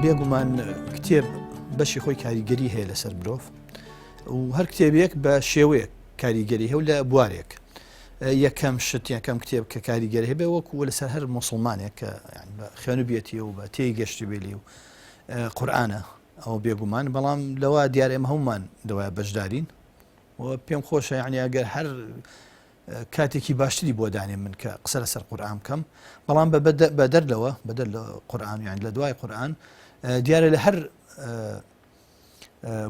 بێگومان کتێب بەشی خۆی کاریگەری هەیە لەسەر مرۆڤ و هەر کتێبێک بە شێوەیەک کاریگەری هەیە و لە بوارێک یەکەم شت یەکەم کتێب کە کاریگەری هەبێ وەکو لەسەر هەر موسڵمانێک کە بە خوێنوبێتی و بە تێی گەشتی بێلی و قورئانە ئەو بێگومان بەڵام لەوە دیارە ئێمە هەمومان دەوایە بەشدارین و پێم خۆشە یعنی ئەگەر هەر کاتێکی باشتری بۆ دانێ من کە قسە لەسەر قورئان بکەم بەڵام بەدەر لەوە بەدەر لە قورئان یعنی لە دوای قورئان دیارە لە هەر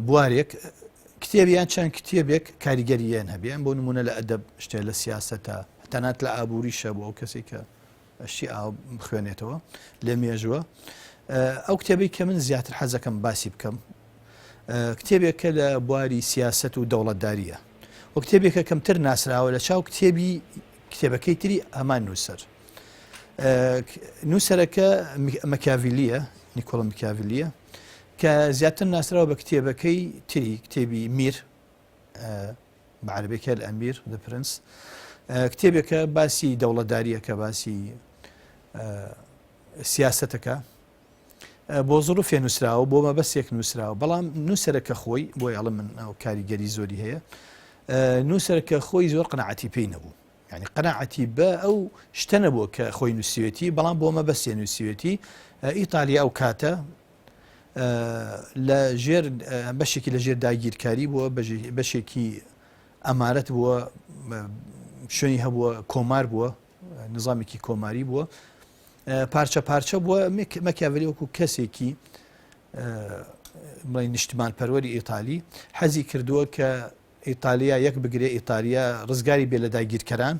بوارێک کتێبیان چەند کتێبێک کاریگەریان هەبیان بۆ نمونە لە ئەدەب شتێ لە سیاسەتە تەنات لە ئابووریشە بۆ ئەو کەسێک کە شتی ئاو بخوێنێتەوە لە مێژووە ئەو کتێبی کە من زیاتر حەزەکەم باسی بکەم کتێبێکە لە بواری سیاسەت و دەوڵەتداریە و کتێبێکە کەمتر ناسراوە لە چاو کتێبەکەی تری ئەمان نووسەر نووسەرەکە مەکیاڤیلیە نیکۆڵە مەکیاڤیلیە کە زیاتر ناسراوە بە کتێبەکەی تری کتێبی میر بەعەرەبیەکە ئەمیر د پرنس کتێبێکە باسی دەوڵەتداریەکە باسی سیاسەتەکە بۆ زۆرفێ نووسراوە بۆ مەبەستێک نووسراوە بەڵام نووسەرەکە خۆی بۆی ئەڵە من ئەو کاریگەری زۆری هەیە نووسەرەکە خۆی زۆر قەناعەتی پێی نەبوو یعنی قەناعەتی بە ئەو شتە نەبووە کە خۆی نووسیوێتی بەڵام بۆ مەبەستێ نووسیوێتی ئیتالیا ئەو کاتە لە ژێر بەشێکی لە ژێر داگیرکاری بووە بەشێکی ئەمارەت بووە شوێنی هەبووە کۆمار بووە نظامێکی کۆماری بووە پارچە پارچە بووە مەکیاڤلی وەکو کەسێکی بڵێن نیشتمان پەروەری ئیتالی حەزی کردووە کە ئیتالیا یەک بگرێ ئیتالیا ڕزگاری بێ لە داگیرکەران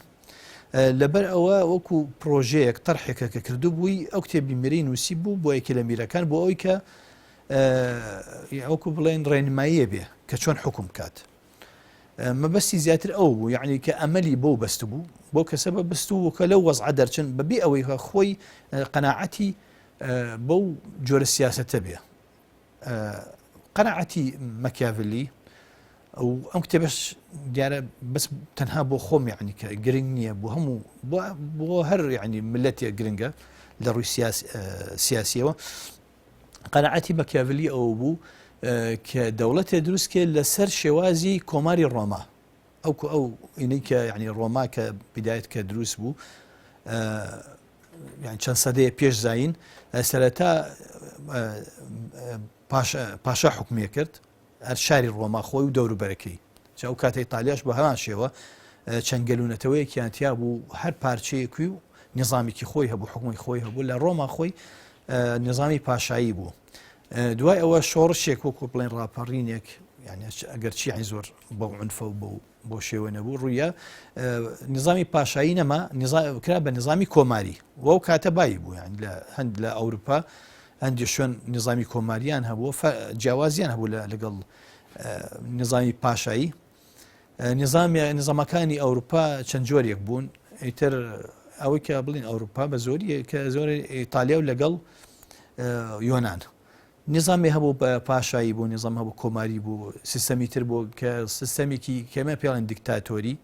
لەبەر ئەوە وەکو پرۆژەیەک تەرحێکە کە کردو بووی ئەو کتێبی میرەی نووسی بوو بۆ یەکی لە میرەکان بۆ ئەوی کە ئەوکو بڵێن ڕێنماییە بێ کە چۆن حکوم بکات مەبەستی زیاتر ئەو بوو یعنی کە ئەمەلی بۆ بەست بوو بۆ کەسە بە بەست و کە لەو وەزعە دەرچن بەبێ ئەوەی خۆی قەناعەتی بەو جۆرە سیاسەتە بێ قەناعەتی مەکیاڤلی ئەو ئەم کتێبەش دیارە بەس تەنها بۆ خۆم یعنی کە گرنگ نییە بۆ هەموو بۆ هەر یعنی ملەتێک گرنگە لە ڕووی سیاسیەوە قەناعەتی مەکیاڤلی ئەوە بوو کە دەوڵەتێ دروستکێ لەسەر شێوازی کۆماری ڕۆما ئەو ئینەی کە یعنی ڕۆما کە بیدایەت کە دروست بوو یعنی چەند سەدەیە پێش زاین سەرەتا پاشا حکومێ کرد هەر شاری ڕۆما خۆی و دەوروبەرەکەی ئەو کاتە ئیتالیاش بە هەمان شێوە چەنگەلوونەتەوەیەکیان تیا بوو هەر پارچەیەکی و نظامێکی خۆی هەبوو حکومی خۆی هەبوو لە ڕۆما خۆی نظامی پاشایی بوو دوای ئەوە شۆڕشێک وەکو بڵێن ڕاپەڕینێک یعنی ئەگەر چی عین زۆر بەو عنفە و بۆ شێوە نەبوو ڕوویە نظامی پاشایی نەما کرا بە نظامی کۆماری وەو کاتە بایی بوو یعنی لە هەند لە ئەوروپا هەندێک شوێن نظامی کۆماریان هەبووە جیاوازیان هەبوو لەگەڵ نظامی پاشایی نظامەکانی ئەوروپا چەند جۆرێک بوون ئیتر ئەوەی کە بڵین ئەوروپا بە زۆری کە زۆر ئیتالیا و لەگەڵ یۆنان نظامی هەبوو بە پاشایی بوو نظام هەبوو کۆماری بوو سیستەمی تر بوو کە سیستەمێکی کەمە پێڵێن دیکتاتۆری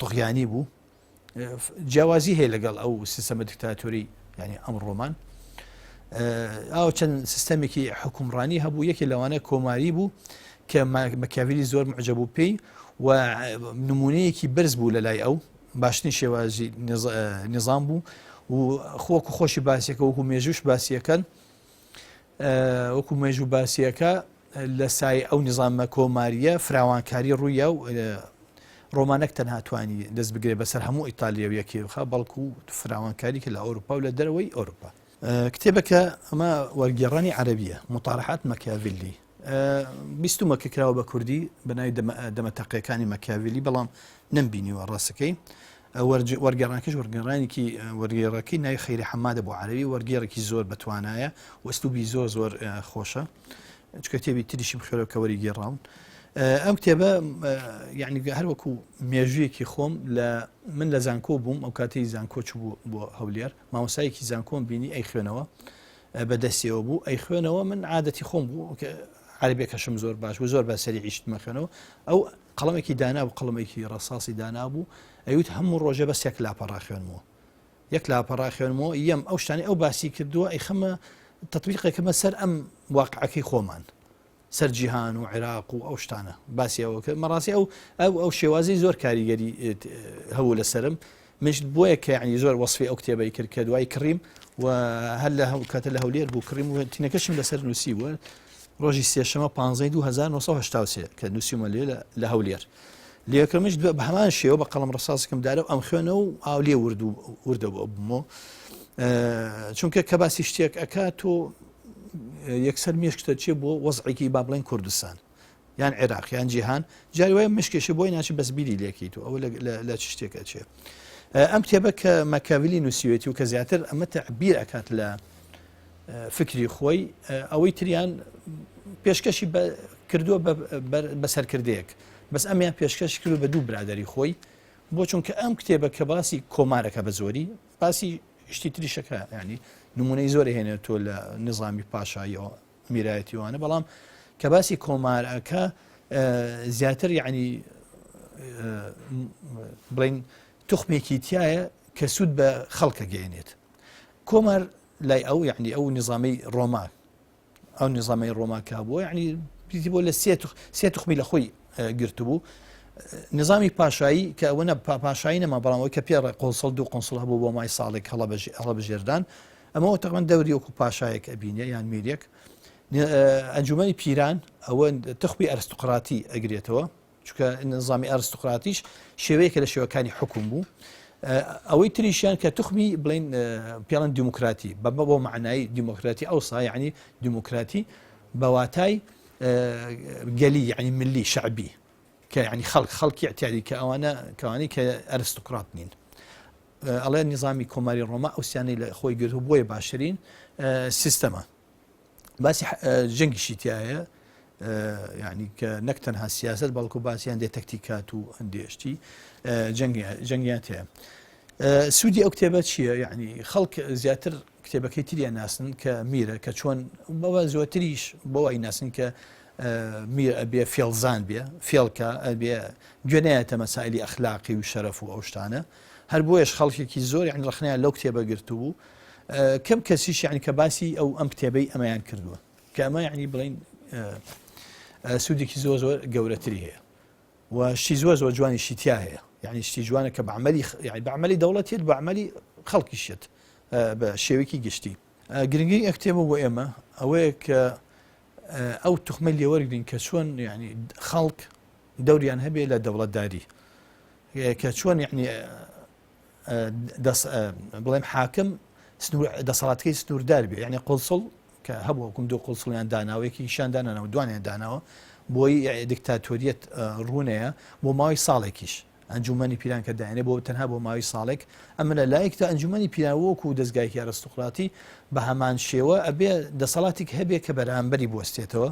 توغیانی بوو جیاوازی هەیە لەگەڵ ئەو سیستەمە دیکتاتۆری یعنی ئەم ڕۆمان ئەو چەند سیستەمێکی حکومڕانی هەبوو یەکی لەوانە کۆماری بوو کە مەکیاڤلی زۆر معجب بوو پێی و نمونەیەکی بەرز بوو لە لای ئەو باشترین شێوازی نظام بوو و خۆکو خۆشی باسیەکە وەکو مێژوش باسیەکەن وەکو مێژوو باسیەکە لە سای ئەو نظامە کۆماریە فراوانکاری ڕوویە و ڕۆمانەك تەنها توانی دەست بگرێت بەسەر هەموو ئیتالیاویەکی بخە بەڵکو فراوانکاری کە لە ئەوروپا و لە دەرەوەی ئەوروپا کتێبەکە ئەمە وەرگێڕانی عەرەبیە مطالعات مەکیاڤلی بیستومە کە کراوە بە کوردی بەناوی دەمەتەقیەکانی مەکیاڤلی بەڵام نەمبینیوە ڕاستەکەی وەرگێڕانکەش وەرگێڕەکەی ناوی خەیری حەمادە بۆ عەرەبی وەرگێڕێکی زۆر بەتوانایە وەستوبی زۆر خۆشە چکە کتێبی تریشی بخێرەوە کە وەری گێڕاون ئەم کتێبە یعنی هەر وەکو مێژوویەکی خۆم من لە زانکۆ بووم ئەو کاتەی زانکۆ چوو بۆ هەولێر مامۆستایەکی زانکۆم بینی ئەی خوێنەوە بەدەستیەوە بوو ئەی خوێنەوە من عادەتی خۆم بوو عەرەبیەکەشم زۆر باش و زۆر بە سەریعیشت مەخێنەوە ئەو قەڵەمێکی دانا بوو قەڵەمێکی ڕەساسی دانا بوو ئەویت هەموو ڕۆژە بەس یەک لاپەڕا خوێنمەوە یەک لاپەڕا خوێنمەوە یەم ئەو شتانی ئەو باسی کردووە ئەی خەمە تطبیقێکەمە سەر ئەم واقعەکەی خۆمان سەر جیهان و عێراق و ئەو شتانە باسیەوە کە مەڕاستی ئەو شێوازی زۆر کاریگەری هەبوو لەسرم مشت بۆیە کە یعنی زۆر وەصفی ئەو کتێبەی کرد کە دوای کڕیم و هەر لە کاتە لە هەولێر بوو کڕیم و تینەکەشم لەسەر نووسی بووە ڕۆژی سێشەمە 15/1970 کە نووسیمە لە هەولێر لێکەمش بە هەمان شێوە بە قەڵەم ڕساسکەم دارە ئەم خوێنە و ئاو لێ وردە بوومەوە چونکە کە باسی شتێک ئەکات تۆ یەکسەر مێشکتە چێ بۆ وەزعێکی با بڵێن کوردستان یان عێراق یان جیهان جاری وایە مشکێکی بۆی ناچی بەسبیری لێکیت و ئەوە لە چ شتێکە چێ ئەم کتێبە کە ماکیاڤلی نووسیوێتی و کە زیاتر ئەمە تەعبیر ئەکات لە فکری خۆی ئەوەی تریان پێشکەشی کردووە بە سەرکردەیەک بەس ئەمیان پێشکەش کردو بە دوو برادری خۆی بۆ چونکە ئەم کتێبە کە باسی کۆمارەکە بە زۆری باسی شتی تریشەکە ینی نمونەی زۆر هێنێت تۆ لە نظامی پاشاییەوە میرایەتیوانە بەڵام کە باسی کۆمارەکە زیاتر یعنی بڵین توخمێکی تایە کە سوود بە خەڵکە گەێنێت کۆمار لای ئەو یعنی ئەو نظامی ڕۆما ئەو نظامی ڕۆماکە بووە یعنی بۆ لە سێ توخمی لە خۆی گرتبوو نظامی پاشایی کە ئەوە پاشایی نەما بەڵامەوەی کە پێ قۆنسڵ دوو قۆنسڵ هەبوو بۆ مای ساڵێک هەڵەبژێردان ئەمەوە تقریباً دەوری وەکو پاشایەک ئەبینێ یان میرێک ئەنجومەنی پیران ئەوە تخمی ئەرستقراتی ئەگرێتەوە چونکە نظامی ئەرستقراتیش شێوەیەکە لە شێوەکانی حکوم بوو ئەوەی تریشیان کە تخمی بڵین پێڵەن دیموکراتی بۆ معنای دیموکراتی ئەوسا یعنی دیموکراتی بەواتای گەلی یعنی ملی شعبی کە یعنی خەڵکی اعتیادی کە ئەوانە کەوانی کە ئەرستقرات نین ئەڵێ نظامی کۆماری ڕۆما ئەوسیانەی لە خۆی گرت بۆیە باشترین سیستەمە باسی جەنگیشی تایە یعنی کە نەک تەنها سیاست بەڵکو باسییان دێ تەکتیکات و هەندێشتی جەنگیان هەیە سوودی ئەو کتێبە چییە یعنی خەڵک زیاتر کتێبەکەی تریان ناسن کە میرە کە چۆن بەوە زۆتریش بۆەوەی ناسن کە میر ئەبێ فێڵزان بێ فێڵکە ئەبێ گوێنایەتە مەسائلی ئەخلاقی و شەرەف و ئەو شتانە هەر بۆیش خەڵکێکی زۆر یعنی ڕخنیان لەو کتێبە گرتوبوو کەم کەسیش یعنی کە باسی ئەم کتێبەی ئەمەیان کردووە کە ئەمە یعنی بڵین سوودێکی زۆر زۆر گەورەتری هەیە و شتی زۆر زۆر جوانی شتیا هەیە یعنی شتی جوانە کە بەعمەلی دەوڵەتێت بەعمەلی خەڵکیشێت بە شێوەیەکی گشتی گرنگی ئەم کتێبە بۆ ئێمە ئەوەیە کە ئەو توخمە لێوەرگرین کە چۆن یعنی خەڵک دەوریان هەبێ لە دەوڵەتداری کە چۆن یعنی بڵێم حاکم دەسەڵاتەکەی سنووردار بێ یعنی قۆنسڵ کە هەبوو وەکوم دوو قۆنسڵیان داناوەیەکی شان دانانەوە دوانیان داناوە بۆی دیکتاتۆریەت ڕوونەیە بۆ ماوەی ساڵێکیش ئەنجومەنی پیران کە داێنێ بۆ تەنها بۆ ماوەی ساڵێک ئەمە لە لایەکتە ئەنجومەنی پیران وەکو دەستگایکی ئەرستقراتی بە هەمان شێوە ئەبێ دەسەڵاتێک هەبێ کە بەرامبەری بوەستێتەوە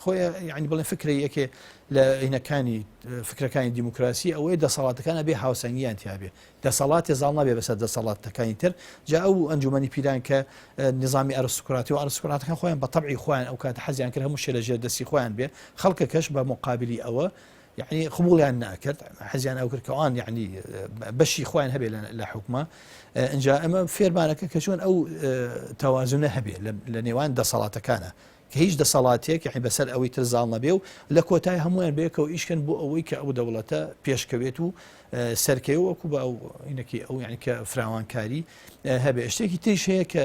خۆی یعنی بڵێن فکری یەکێ لە عینەکانی فکرەکانی دیموکراسی ئەوەی دەسەڵاتەکان ئەبێ هاوسەنگیان تیابێ دەسەڵاتی زاڵ نابێ بەسەر دەسەڵاتەکانی تر جا ئەو ئەنجومەنی پیران کە نظامی ئەرستقراتی و ئەرستقراتەکان خۆیان بە تەبعی خۆیان ئەو کاتە حەزیان کرد هەموو شێ لە ژێر دەستی خۆیان بێ خەڵکەکەش بە مقابلی ئەوە یعنی خموڵیان ناکرد حەزیان ئەو کرد کەوان یعنی بەشی خۆیان هەبێ لە حکومە ئەنجا ئەمە فێرمانەکە کە چۆن ئەو تەوازونە هەبێ لە نێوان دەسەڵاتەکانە کە هیچ دەسەڵاتێک یعنی بەسەر ئەوەی تر زاڵ نەبێ و لە کۆتای هەمویان بەیەکەوە ئیشکەن بۆ ئەوەی کە ئەو دەوڵەتە پێشکەوێت و سەرکەوێ وەکو بە ئەو اینەکی ئەو یعنی کە فراوانکاری هەبێ شتێکی تریش هەیە کە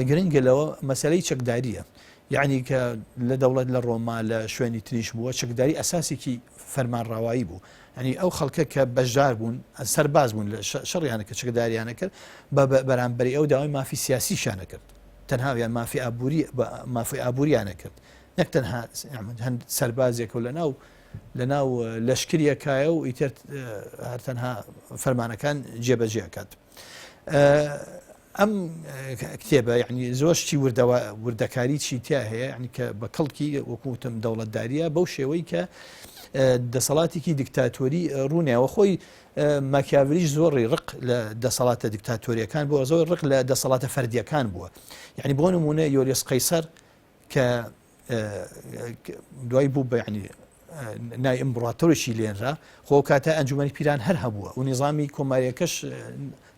گرنگە لەوە مەسەلەی چەکداریە یعنی کە لە دەوڵەت لە ڕۆما لە شوێنی تریش بووە چەکداری ئەساسێکی فەرمانڕاوایی بوو ینی ئەو خەڵکە کە بەشدار بوون سەرباز بوون لە شەڕیانە کە چەکداریانە کرد بە بەرامبەری ئەو داوای مافی سیاسیشانە کرد تەنها مافی ئابوووریانە کرد نەک تەنها هەند سەربازێک و لەناو لەشکریەکایە و ئیتر هەر تەنها فەرمانەکان جێبەجێکات ئەم کتێبە یعنی زۆر شتی وردەکاری چی تیا هەیە ینی کە بە کەڵکی وەکوتم دەوڵەتداریە بەو شێوەی کە دەسەڵاتێکی دیکتاتۆری ڕوونیەوە خۆی ماکیاڤلیش زۆری ڕق لە دەسەڵاتە دیکتاتۆریەکان بووە زۆر ڕق لە دەسەڵاتە فەردیەکان بووە یعنی بۆ نمونە یۆلیس قەیسەر کە دوای بوو بە یعنی نای ئیمپراتۆریشی لێنرا خۆ کاتە ئەنجومەنی پیران هەر هەبووە و نظامی کۆماریەکەش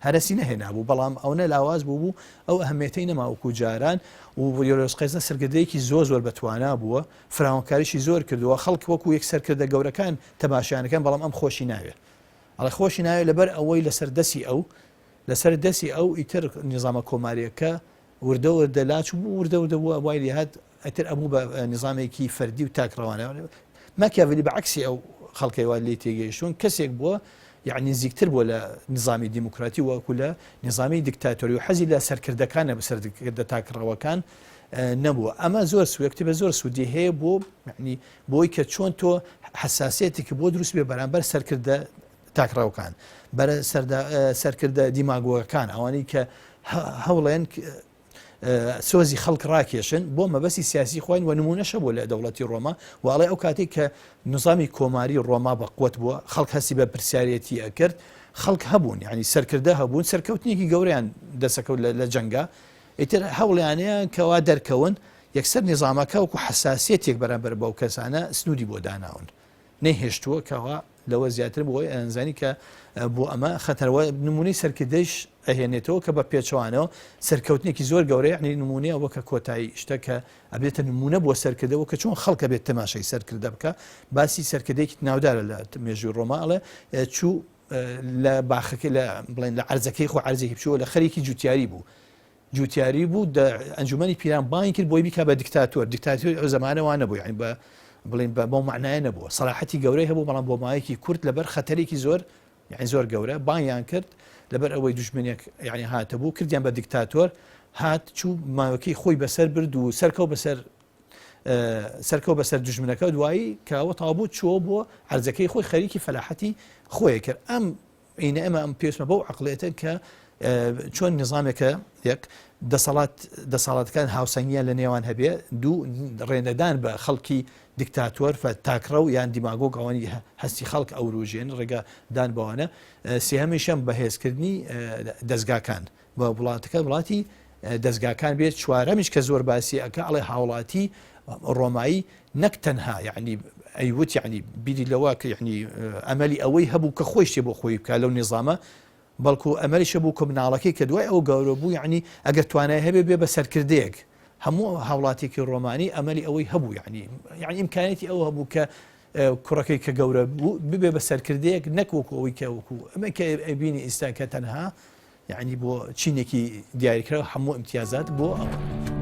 هەرسی نەهێنابوو بەڵام ئەوە لاواز بوو ئەو ئەهەمێتەی نەماوەکو جاران و یۆرۆس قەیزە سەرگردەیەکی زۆر بەتوانا بووە فراوانکاریشی زۆر کردووە خەڵک وەکو یەک سەرکردە گەورەکان تەماشایانەکان بەڵام ئەم خۆشی ناوێت ئەڵێ خۆشی ناوێت لەبەر ئەوەی لەسەر دەسی ئەو ئیتر نظامە کۆماریەکە وردە لاچ بوو وردە بووە وای لێهات ئەتر ئەموو بە نظامێکی فەردی و تاکڕەوانە ماکیاڤلی بەعکسی ئەو خەڵکەی وا لێ تێگەیشتون کەسێک بووە یعنی نزیکتر بووە لە نظامی دیموکراتی وەکو لە نظامی دیکتاتۆری و حەزی لە سەرکردەکانە بەسەردە تاکڕەوەکان نەبووە ئەمە زۆر سوێکتی بە زۆر سوودی هەیە بۆ ینی بۆی کە چۆن تۆ حساسێتێکی بۆ دروست بێ بەرامبەر سەرکردە تاکڕەوەکان بەرە سەرکردە دیماگۆەکان ئەوانەی کە هەوڵێن سۆزی خەڵک ڕاکێشن بۆ مەبەستی سیاسی خۆین و نمونەشە بۆ لە دەوڵەتی ڕۆما واڵێ ئەو کاتێک کە نظامی کۆماری ڕۆما بەقوت بووە خەڵک هەستی بە پرسیارەتی ئەکرد خەڵک هەبوون یعنی سەرکردە هەبوون سەرکەوتنێکی گەوریان دەسەکەوت لە جەنگا ئیتر هەوڵیانەیە کەوا دەرکەون یەکسەر نظامەکە وەکو حساسیەتێک بەرامبەر بەو کەسانە سنوودی بۆ داناون نەیهێشتووە کەوا لەوە زیاتر بۆی ئەنزانی کە بۆ ئەمە خەتەرەوە نمونەی سەرکردەیش ئەهێنێتەوە کە بە پێچوانەوە سەرکەوتنێکی زۆر گەورەی عنی نمونەیە ئەوە کە کۆتایی شتە کە ئەبێتە نمونە بۆ سەرکردەوە کە چۆن خەڵکە بێت تەماشای سەرکردە بکە باسی سەرکردێکی ناودارە لە مێژووی ڕۆماڵە چوو لە باخەکە لە بڵێن لە عەرزەکەی خۆ عەرزێکی بچووە لە خەریکی جوتیاری بوو ئەنجومەنی پیران بانگ کرد بۆی بیکا بە دیکتاتۆر ئەو زەمانەوە نەبوو یعنی بە بڵین بە بۆ معنایە نەبووە سەراحەتی گەورەی هەبوو بەڵام بۆ مایەکی کورد لەبەر خەتەرێکی زۆر یعنی زۆر گەورە بانیان کرد لەبەر ئەوەی دوژمنێک یعنی هاتەبوو کردیان بە دیکتاتۆر هات چوو ماوەکەی خۆی بەسەر برد و سەرکەو بەسەر دوژمنەکە دوایی کەوە تابوو چوە بۆ عەرزەکەی خۆی خەریکی فەلاحەتی خۆی کرد ئەم پێویستمە بەو عەقڵێتە کە چۆن نظامێکە یەک دەسەڵاتەکان هاوسەنگیان لە نێوان هەبێ دوو ڕێنەدان بە خەڵکی دیکتاتۆر تاکڕە و یان دیماگۆگ ئەوانی هەستی خەڵک ئەوروژێن ڕێگەدان بەوانە سێهەمیشەم بەهێزکردنی دەستگاکان بە وڵاتی دەستگاکان بێت چوارەمیش کە زۆر باسی ئەکە ئەڵێ هاوڵاتی ڕۆمایی نەک تەنها یعنی ئەیوت یعنی بیری لەوە کە یعنی ئەمەلی ئەوەی هەبوو کە خۆی شتێ بۆ خۆی بکە لەو نظامە بەڵکو ئەمەریشە بوو کۆمناڵەکەی کە دوای ئەو گەورە بوو یعنی ئەگەر توانای هەبێ بێ بە سەرکردەیەک هەموو هاوڵاتێکی ڕۆمانی ئەمەلی ئەوەی هەبوو یعنی ئیمکانێتی ئەو هەبوو کە کوڕەکەی کە گەورە بوو ببێ بە سەرکردەیەک نەکوەکو ئەوەی کە وەکو ئەمە کە ئەبینی ئێستا کە تەنها یعنی بۆ چینێکی دیاریکراوە هەموو امتیازات بۆ ئەوە.